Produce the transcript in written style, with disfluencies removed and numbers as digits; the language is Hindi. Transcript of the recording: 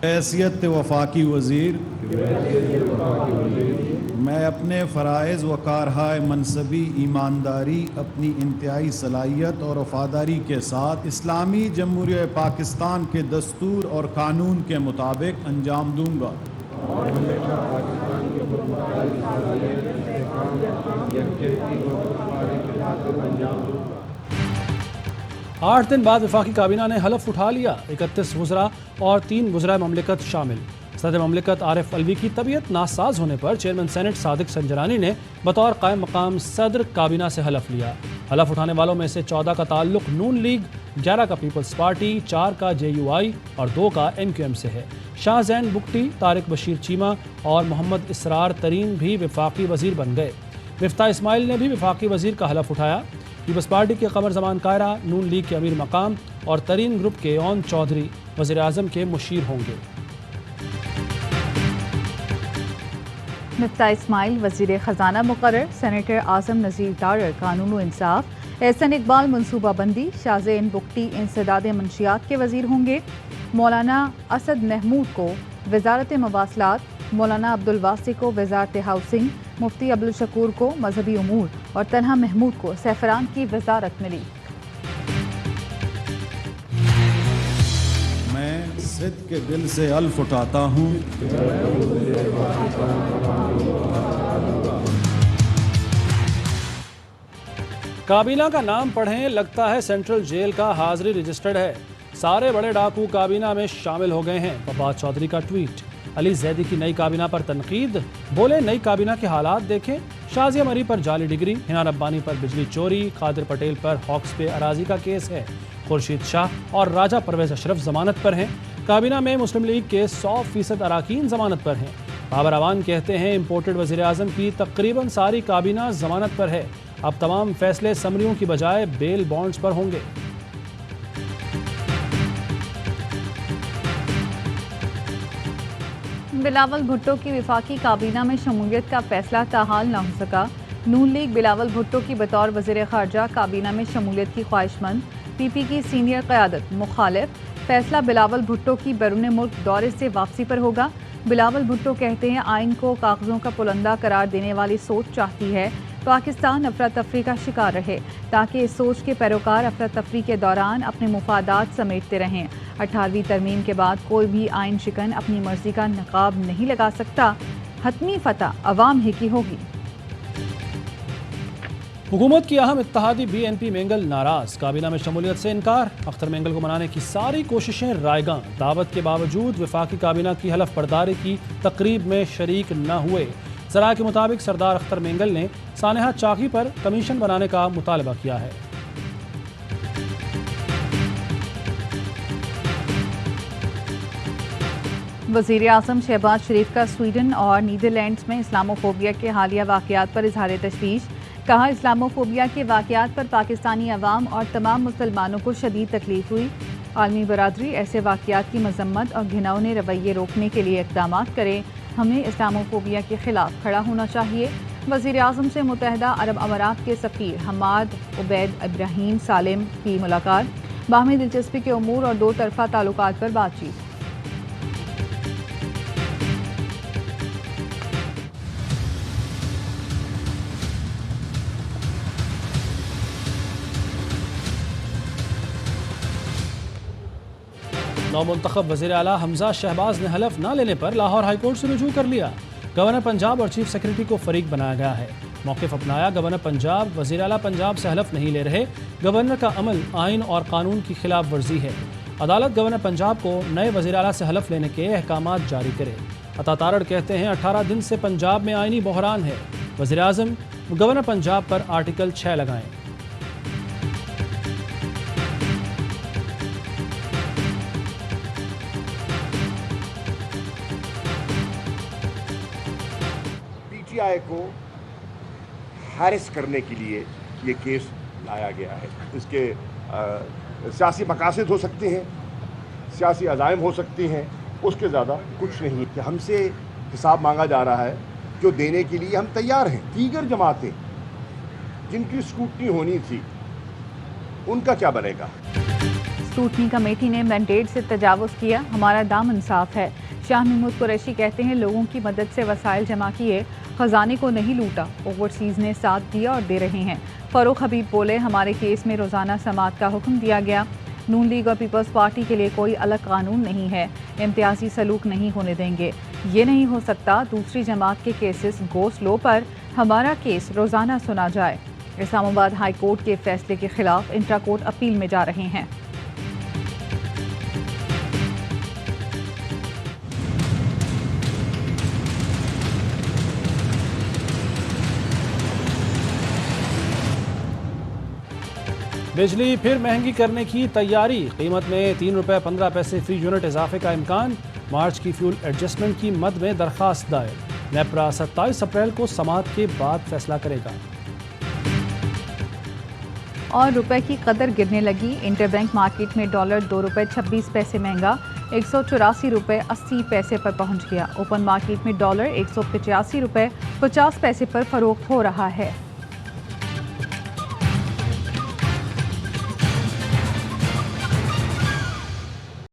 हैसियत वफाकी वज़ीर मैं अपने फ़राइज़ व कारहाय मनसबी ईमानदारी अपनी इंतहाई सलाहियत और वफ़ादारी के साथ इस्लामी जमहूरिया पाकिस्तान के दस्तूर और कानून के मुताबिक अंजाम दूँगा। 8 दिन बाद वफाकी काबीना ने हलफ उठा लिया। 31 वज़रा और 3 वज़रा ममलिकत शामिल। सदर ममलिकत आरिफ अलवी की तबीयत नासाज होने पर चेयरमैन सेनेट सादिक संजरानी ने बतौर कायम मकाम सदर काबीना से हलफ लिया। हलफ उठाने वालों में से 14 का ताल्लुक नून लीग, 11 का पीपल्स पार्टी, 4 का JUI और 2 का MQM से है। शाहजैन बुगटी, तारिक बशीर चीमा और मोहम्मद इसरार तरीन भी वफाकी वज़ीर बन गए। मिफ्ता इस्माइल ने भी वफाकी वज़ीर का हलफ उठाया। पीपल्स पार्टी के कमर जमान कायरा नून लीग के अमीर मकाम और तरीन ग्रुप के ओन चौधरी वज़ीर आज़म के मुशीर होंगे। मिफ्ता इस्माइल वज़ीर ख़जाना मुक़र्रर, सेनेटर आज़म नज़ीर दारर कानून व इंसाफ, एहसन इकबाल मनसूबाबंदी, शाहज़ैन बुगटी इंसदाद मंशियात के वज़ीर होंगे। मौलाना असद महमूद को वज़ारत मवासलात, मौलाना अब्दुल वासी को वज़ारत हाउसिंग, मुफ्ती अब्दुल शकूर को मजहबी उमूर और तन्हा महमूद को सैफरान की वज़ारत मिली। मैं सिद्क़ के दिल से अल्फ उठाता हूँ काबीना का नाम पढ़ें, लगता है सेंट्रल जेल का हाजिरी रजिस्टर्ड है। सारे बड़े डाकू काबीना में शामिल हो गए हैं। फवाद चौधरी का ट्वीट। अली जैदी की नई काबीना पर तनकीद, बोले नई काबीना के हालात देखें। शाजिया मरी पर जाली डिग्री, हिना रब्बानी पर बिजली चोरी, कादिर पटेल पर हॉक्स पे अराजी का केस है। खुर्शीद शाह और राजा परवेज अशरफ जमानत पर हैं। काबीना में मुस्लिम लीग के 100% अराकीन जमानत पर हैं। बाबर अवान कहते हैं इम्पोर्टेड वज़ीर आज़म की तकरीबन सारी काबीना जमानत पर है। अब तमाम फैसले समरियों की बजाय बेल बॉन्ड्स पर होंगे। बिलावल भुट्टो की वफाकी काबीना में शमूलियत का फैसला ताहाल न हो सका। नून लीग बिलावल भुट्टो की बतौर वज़ीर ख़ारजा काबीना में शमूलियत की ख्वाहिशमंद। PP की सीनियर क़यादत मुखालिफ। फैसला बिलावल भुट्टो की बैरून मुल्क दौरे से वापसी पर होगा। बिलावल भुट्टो कहते हैं आइन को कागज़ों का पुलंदा करार देने वाली सोच चाहती है पाकिस्तान अफरा तफरी का शिकार रहे, ताकि इस सोच के पैरोकार अफरा तफरी के दौरान अपने मुफादात समेटते रहें। 18वीं तरमीम के बाद कोई भी आइन शिकन अपनी मर्जी का नकाब नहीं लगा सकता। हतमी फतह अवाम ही की होगी। हुकूमत की अहम इत्तेहादी BNP मेंगल नाराज, काबीना में शमूलियत से इनकार। अख्तर मेंगल को मनाने की सारी कोशिशें रायगां। दावत के बावजूद वफाकी काबीना की हलफ बर्दारी की तकरीब में शरीक न हुए। ज़राए के मुताबिक सरदार अख्तर मेंगल ने सानेहा चाकी पर कमीशन बनाने का मुतालबा किया है। वज़ीर आज़म शहबाज शरीफ का स्वीडन और नीदरलैंड्स में इस्लामोफोबिया के हालिया वाक़यात पर इज़हार तशवीश। कहा इस्लामोफोबिया के वाक़यात पर पाकिस्तानी अवाम और तमाम मुसलमानों को शदीद तकलीफ हुई। आलमी बरादरी ऐसे वाक़यात की मजम्मत और घिनौने रवैये रोकने के लिए इक़दाम करे। हमें इस्लामोफोबिया के खिलाफ खड़ा होना चाहिए। वज़ीर आज़म से मुत्तहदा अरब अमारात के सफ़ीर हमाद उबैद इब्राहीम सालिम की मुलाकात। बाहमी दिलचस्पी के उमूर और दो तरफ़ा ताल्लुकात पर बातचीत। नौमुंतखब वज़ीर आला हमजा शहबाज ने हलफ न लेने पर लाहौर हाईकोर्ट से रुजू कर लिया। गवर्नर पंजाब और चीफ सेक्रेटरी को फरीक बनाया गया है। मौक़िफ़ अपनाया, गवर्नर पंजाब वज़ीर आला पंजाब से हलफ नहीं ले रहे। गवर्नर का अमल आइन और कानून की खिलाफ वर्जी है। अदालत गवर्नर पंजाब को नए वज़ीर आला से हलफ लेने के अहकामात जारी करे। अता तारड़ कहते हैं 18 दिन से पंजाब में आइनी बहरान है। वज़ीर आज़म गवर्नर पंजाब पर आर्टिकल 6 लगाएं। PTI को हैरेस करने के लिए ये केस लाया गया है। इसके सियासी मकासद हो सकते हैं, सियासी अज़ाइम हो सकते हैं, उसके ज़्यादा कुछ नहीं। कि हमसे हिसाब मांगा जा रहा है जो देने के लिए हम तैयार हैं। दीगर जमातें जिनकी स्क्रूटनी होनी थी उनका क्या बनेगा? स्क्रूटनी कमेटी ने मैंडेट से तजावुज़ किया, हमारा दामन साफ है। शाह महमूद कुरैशी कहते हैं लोगों की मदद से वसाइल जमा किए, खजाने को नहीं लूटा। ओवरसीज़ ने साथ दिया और दे रहे हैं। फ़ारूक हबीब बोले हमारे केस में रोज़ाना समाअत का हुक्म दिया गया। नून लीग और पीपल्स पार्टी के लिए कोई अलग कानून नहीं है, इम्तियाजी सलूक नहीं होने देंगे। ये नहीं हो सकता दूसरी जमात के केसेस गो स्लो पर हमारा केस रोज़ाना सुना जाए। इस्लामाबाद हाई कोर्ट के फैसले के खिलाफ इंट्रा कोर्ट अपील में जा रहे हैं। बिजली फिर महंगी करने की तैयारी, कीमत में 3 रुपये 15 पैसे फी यूनिट इजाफे का इम्कान। मार्च की फ्यूल एडजस्टमेंट की मद में दरख्वास्त दायर। नेपरा 27 अप्रैल को समाअत के बाद फैसला करेगा। और रुपए की कदर गिरने लगी, इंटरबैंक मार्केट में डॉलर 2 रुपये 26 पैसे महंगा 184 रुपये 80 पैसे पर पहुंच गया। ओपन मार्केट में डॉलर 185 रुपये 50 पैसे पर फरोख्त हो रहा है।